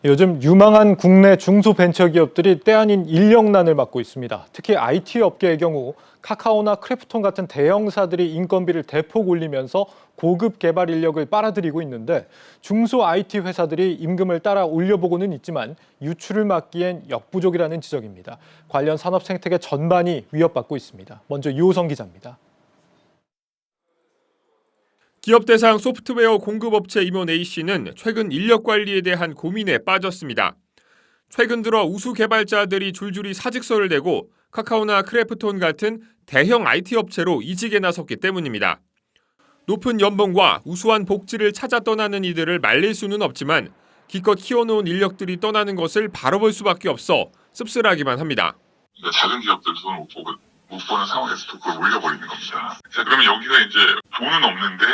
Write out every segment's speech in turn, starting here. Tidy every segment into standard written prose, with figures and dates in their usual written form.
요즘 유망한 국내 중소벤처기업들이 때 아닌 인력난을 맞고 있습니다. 특히 IT 업계의 경우 카카오나 크래프톤 같은 대형사들이 인건비를 대폭 올리면서 고급 개발 인력을 빨아들이고 있는데 중소 IT 회사들이 임금을 따라 올려보고는 있지만 유출을 막기엔 역부족이라는 지적입니다. 관련 산업 생태계 전반이 위협받고 있습니다. 먼저 유호성 기자입니다. 기업 대상 소프트웨어 공급업체 임원 A씨는 최근 인력 관리에 대한 고민에 빠졌습니다. 최근 들어 우수 개발자들이 줄줄이 사직서를 내고 카카오나 크래프톤 같은 대형 IT 업체로 이직에 나섰기 때문입니다. 높은 연봉과 우수한 복지를 찾아 떠나는 이들을 말릴 수는 없지만 기껏 키워놓은 인력들이 떠나는 것을 바라볼 수밖에 없어 씁쓸하기만 합니다. 작은 기업들도 돈을 못 버는 상황에서 그걸 올려버리는 겁니다. 자, 그러면 여기가 이제 돈은 없는데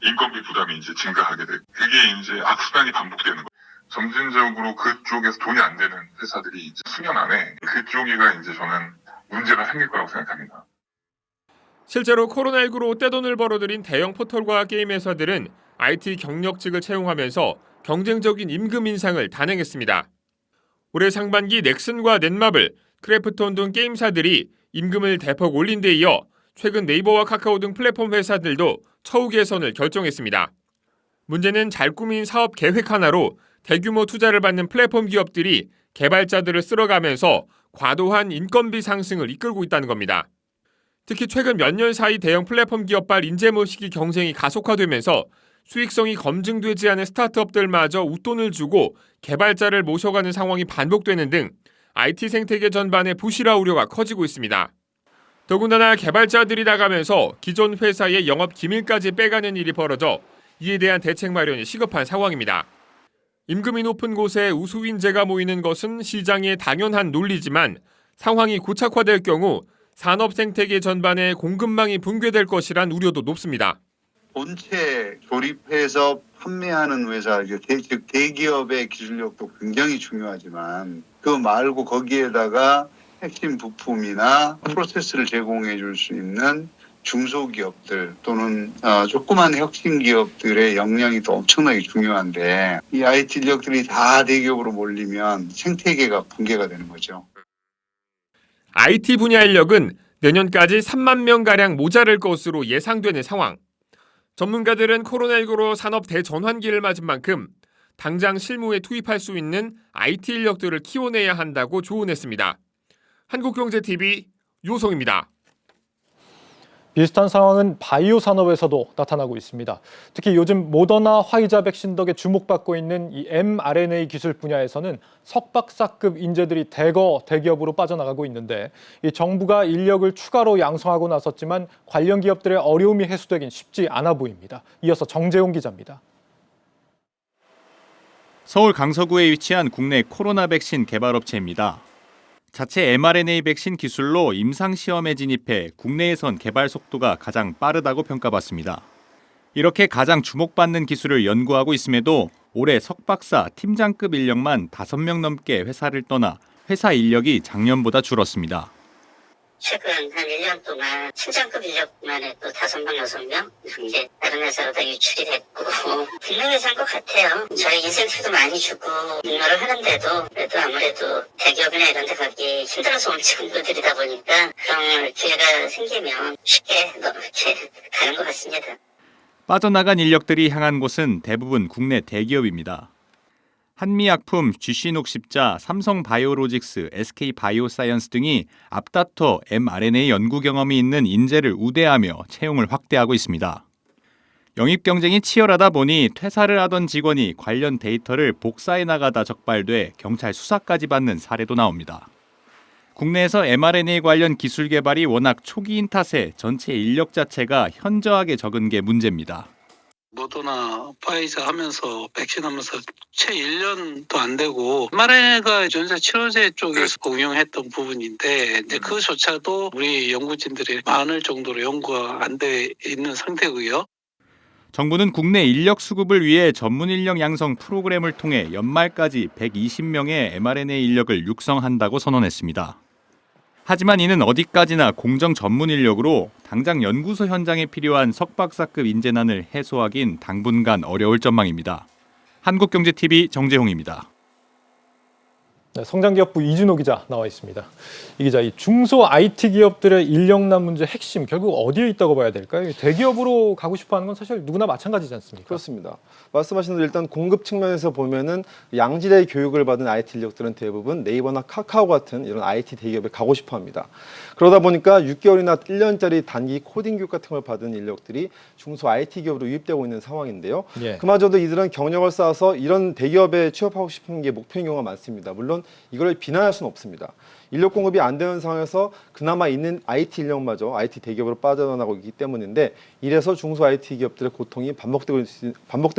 인건비 부담이 이제 증가하게 되고 그게 이제 악순환이 반복되는 거예요. 점진적으로 그쪽에서 돈이 안 되는 회사들이 이제 수년 안에 그쪽이가 이제 저는 문제가 생길 거라고 생각합니다. 실제로 코로나19로 떼돈을 벌어들인 대형 포털과 게임 회사들은 IT 경력직을 채용하면서 경쟁적인 임금 인상을 단행했습니다. 올해 상반기 넥슨과 넷마블, 크래프톤 등 게임사들이 임금을 대폭 올린 데 이어 최근 네이버와 카카오 등 플랫폼 회사들도 처우 개선을 결정했습니다. 문제는 잘 꾸민 사업 계획 하나로 대규모 투자를 받는 플랫폼 기업들이 개발자들을 쓸어가면서 과도한 인건비 상승을 이끌고 있다는 겁니다. 특히 최근 몇 년 사이 대형 플랫폼 기업발 인재 모시기 경쟁이 가속화되면서 수익성이 검증되지 않은 스타트업들마저 웃돈을 주고 개발자를 모셔가는 상황이 반복되는 등 IT 생태계 전반의 부실화 우려가 커지고 있습니다. 더군다나 개발자들이 나가면서 기존 회사의 영업 기밀까지 빼가는 일이 벌어져 이에 대한 대책 마련이 시급한 상황입니다. 임금이 높은 곳에 우수 인재가 모이는 것은 시장의 당연한 논리지만 상황이 고착화될 경우 산업 생태계 전반의 공급망이 붕괴될 것이란 우려도 높습니다. 본체 조립해서 판매하는 회사, 즉 대기업의 기술력도 굉장히 중요하지만 그 말고 거기에다가 핵심 부품이나 프로세스를 제공해 줄 수 있는 중소기업들 또는 조그만 혁신 기업들의 역량이 또 엄청나게 중요한데 이 IT 인력들이 다 대기업으로 몰리면 생태계가 붕괴가 되는 거죠. IT 분야 인력은 내년까지 3만 명가량 모자랄 것으로 예상되는 상황. 전문가들은 코로나19로 산업 대전환기를 맞은 만큼 당장 실무에 투입할 수 있는 IT 인력들을 키워내야 한다고 조언했습니다. 한국경제TV 유호성입니다. 비슷한 상황은 바이오 산업에서도 나타나고 있습니다. 특히 요즘 모더나 화이자 백신 덕에 주목받고 있는 이 mRNA 기술 분야에서는 석박사급 인재들이 대거 대기업으로 빠져나가고 있는데 이 정부가 인력을 추가로 양성하고 나섰지만 관련 기업들의 어려움이 해소되긴 쉽지 않아 보입니다. 이어서 정재용 기자입니다. 서울 강서구에 위치한 국내 코로나 백신 개발업체입니다. 자체 mRNA 백신 기술로 임상시험에 진입해 국내에선 개발 속도가 가장 빠르다고 평가받습니다. 이렇게 가장 주목받는 기술을 연구하고 있음에도 올해 석박사 팀장급 인력만 5명 넘게 회사를 떠나 회사 인력이 작년보다 줄었습니다. 최근 한 1년 동안 팀장급 인력만 해도 5명, 6명 이제 다른 회사로 다 유출이 됐고 훌륭한 회사인 것 같아요. 저희 인센티브도 많이 주고 육로를 하는데도 그래도 아무래도 대기업이나 이런 데 가기 힘들어서 온 친구들이다 보니까 그런 기회가 생기면 쉽게 이렇게 가는 것 같습니다. 빠져나간 인력들이 향한 곳은 대부분 국내 대기업입니다. 한미약품, GC녹십자, 삼성바이오로직스, SK바이오사이언스 등이 앞다퉈 mRNA 연구 경험이 있는 인재를 우대하며 채용을 확대하고 있습니다. 영입 경쟁이 치열하다 보니 퇴사를 하던 직원이 관련 데이터를 복사해 나가다 적발돼 경찰 수사까지 받는 사례도 나옵니다. 국내에서 mRNA 관련 기술 개발이 워낙 초기인 탓에 전체 인력 자체가 현저하게 적은 게 문제입니다. 모더나 파이자 하면서 백신 하면서 채 1년도 안 되고 mRNA가 전사 치료제 쪽에서 응용했던 부분인데 이제 그조차도 우리 연구진들이 많을 정도로 연구가 안 돼 있는 상태고요. 정부는 국내 인력 수급을 위해 전문 인력 양성 프로그램을 통해 연말까지 120명의 mRNA 인력을 육성한다고 선언했습니다. 하지만 이는 어디까지나 공정 전문 인력으로 당장 연구소 현장에 필요한 석박사급 인재난을 해소하긴 당분간 어려울 전망입니다. 한국경제TV 정재홍입니다. 네, 성장기업부 이준호 기자 나와 있습니다. 이 기자, 이 중소 IT 기업들의 인력난 문제 핵심 결국 어디에 있다고 봐야 될까요? 대기업으로 가고 싶어하는 건 사실 누구나 마찬가지지 않습니까? 그렇습니다. 말씀하신 대로 일단 공급 측면에서 보면은 양질의 교육을 받은 IT 인력들은 대부분 네이버나 카카오 같은 이런 IT 대기업에 가고 싶어합니다. 그러다 보니까 6개월이나 1년짜리 단기 코딩 교육 같은 걸 받은 인력들이 중소 IT 기업으로 유입되고 있는 상황인데요. 예. 그마저도 이들은 경력을 쌓아서 이런 대기업에 취업하고 싶은 게 목표인 경우가 많습니다. 물론 이걸 비난할 수는 없습니다. 인력 공급이 안 되는 상황에서 그나마 있는 IT 인력마저 IT 대기업으로 빠져나가고 있기 때문인데 이래서 중소 IT 기업들의 고통이 반복되고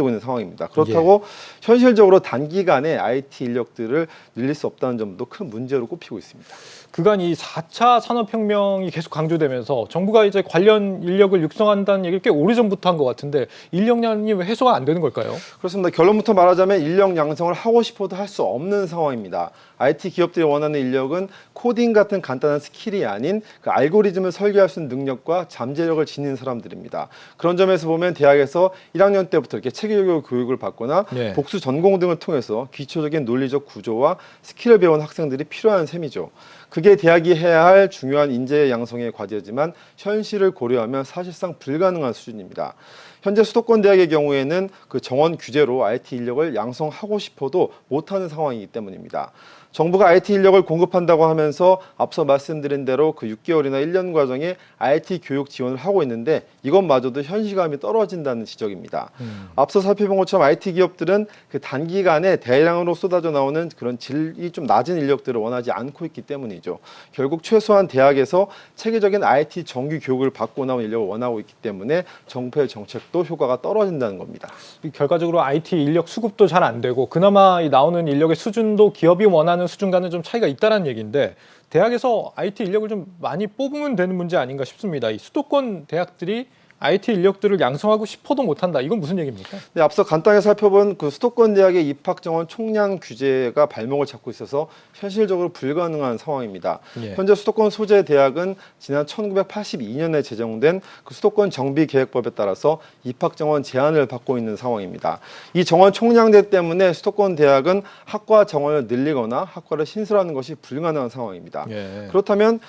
있는 상황입니다. 그렇다고 현실적으로 단기간에 IT 인력들을 늘릴 수 없다는 점도 큰 문제로 꼽히고 있습니다. 그간 이 4차 산업혁명이 계속 강조되면서 정부가 이제 관련 인력을 육성한다는 얘기를 꽤 오래전부터 한 것 같은데 인력난이 왜 해소가 안 되는 걸까요? 그렇습니다. 결론부터 말하자면 인력 양성을 하고 싶어도 할 수 없는 상황입니다. IT 기업들이 원하는 인력은 코딩 같은 간단한 스킬이 아닌 그 알고리즘을 설계할 수 있는 능력과 잠재력을 지닌 사람들입니다. 그런 점에서 보면 대학에서 1학년 때부터 이렇게 체계적으로 교육을 받거나 네. 복수 전공 등을 통해서 기초적인 논리적 구조와 스킬을 배운 학생들이 필요한 셈이죠. 그게 대학이 해야 할 중요한 인재 양성의 과제지만 현실을 고려하면 사실상 불가능한 수준입니다. 현재 수도권 대학의 경우에는 그 정원 규제로 IT 인력을 양성하고 싶어도 못하는 상황이기 때문입니다. 정부가 IT 인력을 공급한다고 하면서 앞서 말씀드린 대로 그 6개월이나 1년 과정에 IT 교육 지원을 하고 있는데 이것마저도 현실감이 떨어진다는 지적입니다. 앞서 살펴본 것처럼 IT 기업들은 그 단기간에 대량으로 쏟아져 나오는 그런 질이 좀 낮은 인력들을 원하지 않고 있기 때문이죠. 결국 최소한 대학에서 체계적인 IT 정규 교육을 받고 나온 인력을 원하고 있기 때문에 정부의 정책도 효과가 떨어진다는 겁니다. 결과적으로 IT 인력 수급도 잘 안 되고 그나마 이 나오는 인력의 수준도 기업이 원하는 수준과는 좀 차이가 있다는 얘기인데 대학에서 IT 인력을 좀 많이 뽑으면 되는 문제 아닌가 싶습니다. 이 수도권 대학들이 IT 인력들을 양성하고 싶어도 못한다. 이건 무슨 얘기입니까? 네, 앞서 간단히 살펴본 그 수도권 대학의 입학 정원 총량 규제가 발목을 잡고 있어서 현실적으로 불가능한 상황입니다. 예. 현재 수도권 소재 대학은 지난 1982년에 제정된 그 수도권 정비 계획법에 따라서 입학 정원 제한을 받고 있는 상황입니다. 이 정원 총량제 때문에 수도권 대학은 학과 정원을 늘리거나 학과를 신설하는 것이 불가능한 상황입니다. 예. 그렇다면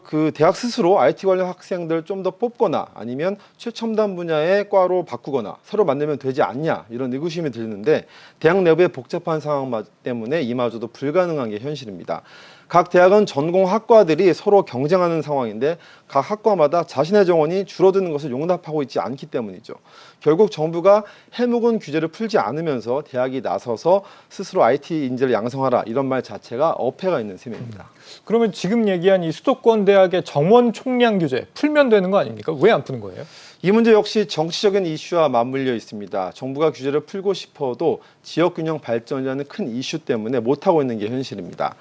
그 대학 스스로 IT 관련 학생들 좀 더 뽑거나 아니면 최첨단 분야의 과로 바꾸거나 서로 만들면 되지 않냐 이런 의구심이 드는데 대학 내부의 복잡한 상황 때문에 이마저도 불가능한 게 현실입니다. 각 대학은 전공 학과들이 서로 경쟁하는 상황인데 각 학과마다 자신의 정원이 줄어드는 것을 용납하고 있지 않기 때문이죠. 결국 정부가 해묵은 규제를 풀지 않으면서 대학이 나서서 스스로 IT 인재를 양성하라 이런 말 자체가 어폐가 있는 셈입니다. 그러면 지금 얘기한 이 수도권 대학의 정원 총량 규제 풀면 되는 거 아닙니까? 왜 안 푸는 거예요? 이 문제 역시 정치적인 이슈와 맞물려 있습니다. 정부가 규제를 풀고 싶어도 지역균형 발전이라는 큰 이슈 때문에 못하고 있는 게 현실입니다.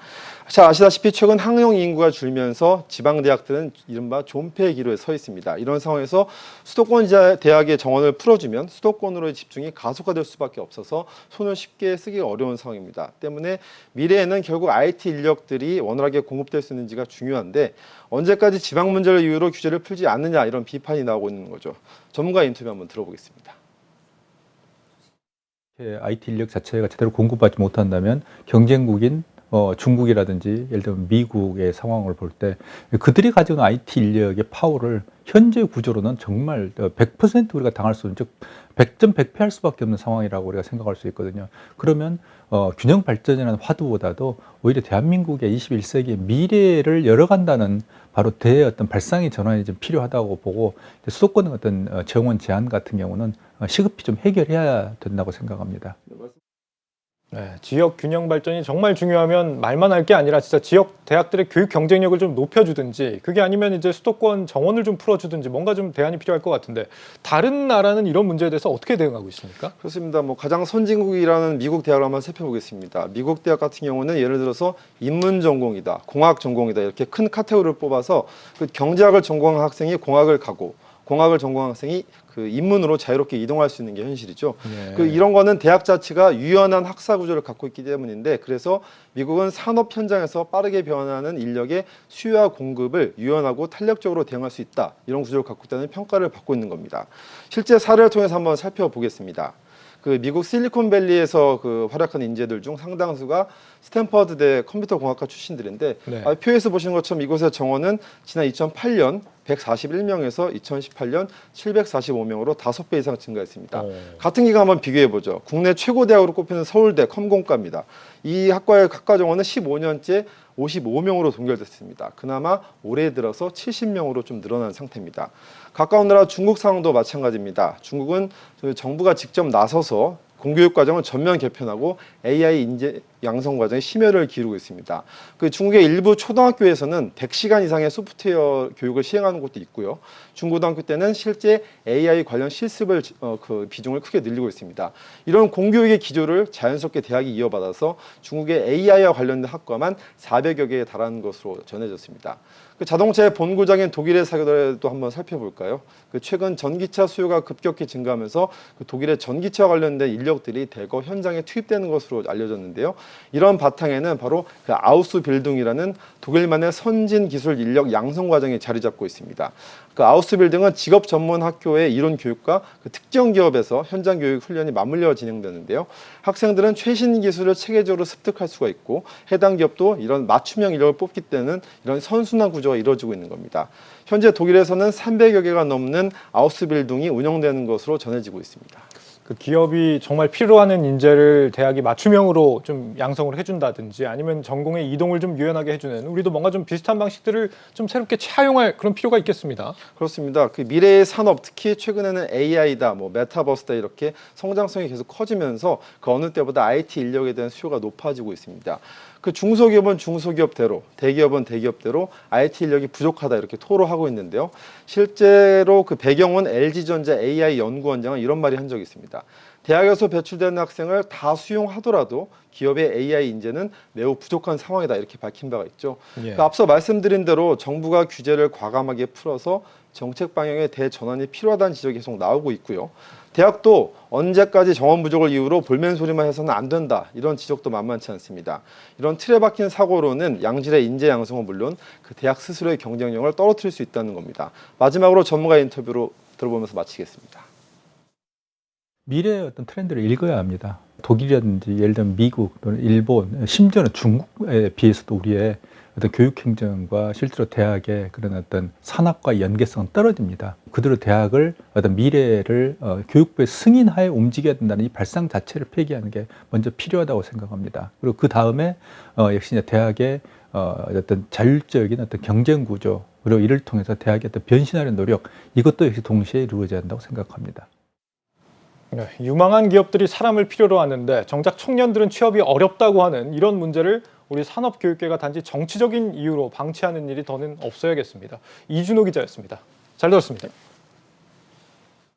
자, 아시다시피 최근 학령 인구가 줄면서 지방대학들은 이른바 존폐의 기로에 서 있습니다. 이런 상황에서 수도권 대학의 정원을 풀어주면 수도권으로의 집중이 가속화될 수밖에 없어서 손을 쉽게 쓰기가 어려운 상황입니다. 때문에 미래에는 결국 IT 인력들이 원활하게 공급될 수 있는지가 중요한데 언제까지 지방 문제를 이유로 규제를 풀지 않느냐 이런 비판이 나오고 있는 거죠. 전문가 인터뷰 한번 들어보겠습니다. IT 인력 자체가 제대로 공급받지 못한다면 경쟁국인 중국이라든지 예를 들면 미국의 상황을 볼 때 그들이 가지고 있는 IT 인력의 파워를 현재 구조로는 정말 100% 우리가 당할 수 있는 즉 100점 100패할 수밖에 없는 상황이라고 우리가 생각할 수 있거든요. 그러면 균형 발전이라는 화두보다도 오히려 대한민국의 21세기의 미래를 열어간다는 바로 대의 어떤 발상의 전환이 좀 필요하다고 보고 수도권 어떤 정원 제한 같은 경우는 시급히 좀 해결해야 된다고 생각합니다. 네, 지역 균형 발전이 정말 중요하면 말만 할 게 아니라 진짜 지역 대학들의 교육 경쟁력을 좀 높여주든지 그게 아니면 이제 수도권 정원을 좀 풀어주든지 뭔가 좀 대안이 필요할 것 같은데 다른 나라는 이런 문제에 대해서 어떻게 대응하고 있습니까? 그렇습니다. 가장 선진국이라는 미국 대학을 한번 살펴보겠습니다. 미국 대학 같은 경우는 예를 들어서 인문 전공이다, 공학 전공이다 이렇게 큰 카테고리를 뽑아서 그 경제학을 전공한 학생이 공학을 가고 공학을 전공한 학생이 그 인문으로 자유롭게 이동할 수 있는 게 현실이죠. 네. 이런 거는 대학 자체가 유연한 학사 구조를 갖고 있기 때문인데 그래서 미국은 산업 현장에서 빠르게 변하는 인력의 수요와 공급을 유연하고 탄력적으로 대응할 수 있다. 이런 구조를 갖고 있다는 평가를 받고 있는 겁니다. 실제 사례를 통해서 한번 살펴보겠습니다. 그 미국 실리콘밸리에서 그 활약하는 인재들 중 상당수가 스탠퍼드대 컴퓨터공학과 출신들인데 네. 표에서 보시는 것처럼 이곳의 정원은 지난 2008년 141명에서 2018년 745명으로 5배 이상 증가했습니다. 같은 기간 한번 비교해 보죠. 국내 최고 대학으로 꼽히는 서울대 컴공과입니다. 이 학과의 학과 정원은 15년째 55명으로 동결됐습니다. 그나마 올해 들어서 70명으로 좀 늘어난 상태입니다. 가까운 나라 중국 상황도 마찬가지입니다. 중국은 정부가 직접 나서서 공교육 과정을 전면 개편하고 AI 인재 양성 과정에 심혈을 기울이고 있습니다. 그 중국의 일부 초등학교에서는 100시간 이상의 소프트웨어 교육을 시행하는 곳도 있고요. 중고등학교 때는 실제 AI 관련 실습을 그 비중을 크게 늘리고 있습니다. 이런 공교육의 기조를 자연스럽게 대학이 이어받아서 중국의 AI와 관련된 학과만 400여 개에 달하는 것으로 전해졌습니다. 그 자동차의 본고장인 독일의 사례도 한번 살펴볼까요? 그 최근 전기차 수요가 급격히 증가하면서 그 독일의 전기차와 관련된 인력들이 대거 현장에 투입되는 것으로 알려졌는데요. 이런 바탕에는 바로 그 아우스빌딩이라는 독일만의 선진 기술 인력 양성 과정이 자리 잡고 있습니다. 그 아우스빌딩은 직업 전문 학교의 이론 교육과 그 특정 기업에서 현장 교육 훈련이 맞물려 진행되는데요. 학생들은 최신 기술을 체계적으로 습득할 수가 있고 해당 기업도 이런 맞춤형 인력을 뽑기 때문에 이런 선순환 구조가 이루어지고 있는 겁니다. 현재 독일에서는 300여 개가 넘는 아우스빌딩이 운영되는 것으로 전해지고 있습니다. 그 기업이 정말 필요하는 인재를 대학이 맞춤형으로 좀 양성을 해준다든지 아니면 전공의 이동을 좀 유연하게 해주는 우리도 뭔가 좀 비슷한 방식들을 좀 새롭게 차용할 그런 필요가 있겠습니다. 그렇습니다. 그 미래의 산업, 특히 최근에는 AI다, 뭐 메타버스다 이렇게 성장성이 계속 커지면서 그 어느 때보다 IT 인력에 대한 수요가 높아지고 있습니다. 그 중소기업은 중소기업대로, 대기업은 대기업대로 IT 인력이 부족하다 이렇게 토로하고 있는데요. 실제로 그 배경은 LG전자 AI 연구원장은 이런 말이 한 적이 있습니다. 대학에서 배출되는 학생을 다 수용하더라도 기업의 AI 인재는 매우 부족한 상황이다 이렇게 밝힌 바가 있죠. 예. 그 앞서 말씀드린 대로 정부가 규제를 과감하게 풀어서 정책 방향의 대전환이 필요하다는 지적이 계속 나오고 있고요. 대학도 언제까지 정원 부족을 이유로 볼멘 소리만 해서는 안 된다 이런 지적도 만만치 않습니다. 이런 틀에 박힌 사고로는 양질의 인재 양성은 물론 그 대학 스스로의 경쟁력을 떨어뜨릴 수 있다는 겁니다. 마지막으로 전문가 인터뷰로 들어보면서 마치겠습니다. 미래의 어떤 트렌드를 읽어야 합니다. 독일이라든지 예를 들면 미국 또는 일본, 심지어는 중국에 비해서도 우리의 어떤 교육 행정과 실제로 대학의 그런 어떤 산학과 연계성은 떨어집니다. 그대로 대학을 어떤 미래를 교육부의 승인하에 움직여야 된다는 이 발상 자체를 폐기하는 게 먼저 필요하다고 생각합니다. 그리고 그 다음에 역시 대학의 어떤 자율적인 어떤 경쟁 구조 그리고 이를 통해서 대학의 어떤 변신하려는 노력 이것도 역시 동시에 이루어져야 한다고 생각합니다. 네, 유망한 기업들이 사람을 필요로 하는데 정작 청년들은 취업이 어렵다고 하는 이런 문제를 우리 산업교육계가 단지 정치적인 이유로 방치하는 일이 더는 없어야겠습니다. 이준호 기자였습니다. 잘 들었습니다.